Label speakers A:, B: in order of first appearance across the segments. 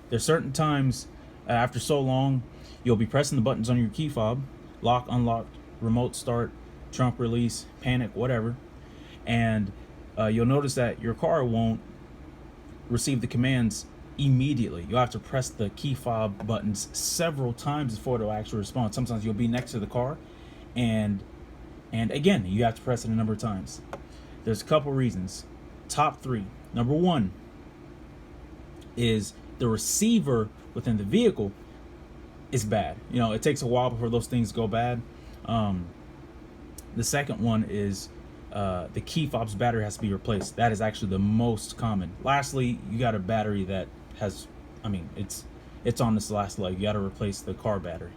A: There's certain times after so long, you'll be pressing the buttons on your key fob, lock, unlock, remote start, trunk release, panic, whatever, and you'll notice that your car won't receive the commands immediately. You'll have to press the key fob buttons several times before it'll actually respond. Sometimes you'll be next to the car, and again, you have to press it a number of times. There's a couple reasons. Top three. Number one is the receiver within the vehicle is bad. You know, it takes a while before those things go bad. The second one is the key fob's battery has to be replaced. That is actually the most common. Lastly, you got a battery that has, I mean, it's on this last leg. You got to replace the car battery.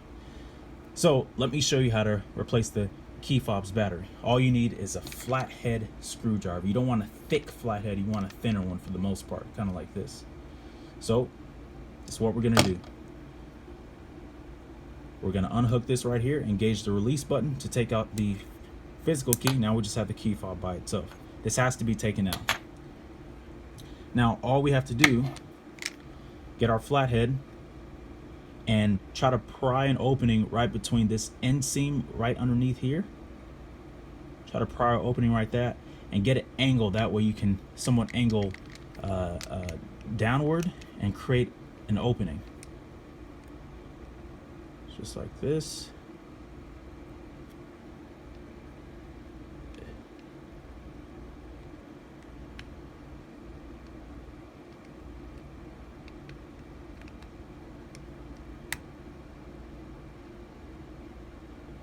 A: So let me show you how to replace the key fob's battery. All you need is a flathead screwdriver. You don't want a thick flathead, you want a thinner one for the most part, kind of like this. So this is what we're gonna do. We're gonna unhook this right here, engage the release button to take out the physical key. Now we just have the key fob by itself. This has to be taken out. Now all we have to do, get our flathead and try to pry an opening right between this end seam right underneath here. Try to pry an opening right there and get it angled. That way you can somewhat angle downward and create an opening. Just like this.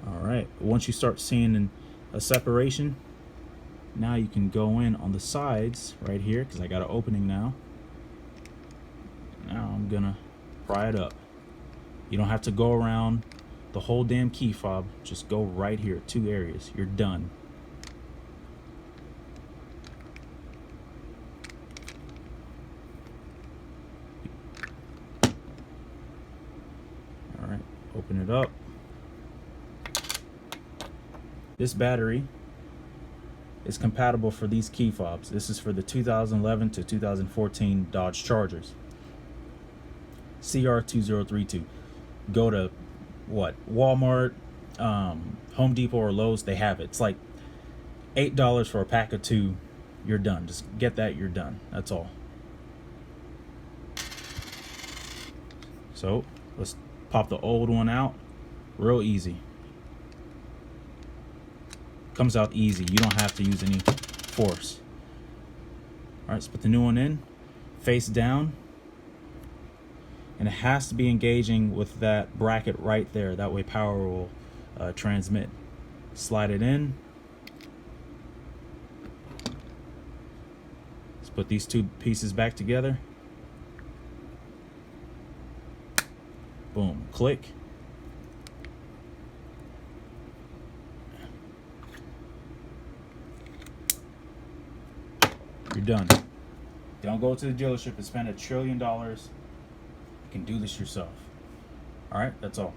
A: Alright, once you start seeing a separation, now you can go in on the sides right here, because I got an opening now. Now I'm gonna pry it up. You don't have to go around the whole damn key fob, just go right here, 2 areas, you're done. Alright, open it up. This battery is compatible for these key fobs. This is for the 2011 to 2014 Dodge Chargers. CR2032. Go to what? Walmart, Home Depot, or Lowe's. They have it. It's like $8 for a pack of 2. You're done. Just get that. You're done. That's all. So let's pop the old one out. Real easy. Comes out easy. You don't have to use any force. All right, let's put the new one in, face down, and it has to be engaging with that bracket right there. That way power will transmit. Slide it in. Let's put these 2 pieces back together. Boom, click. You're done. Don't go to the dealership and spend $1 trillion. You can do this yourself. All right, that's all.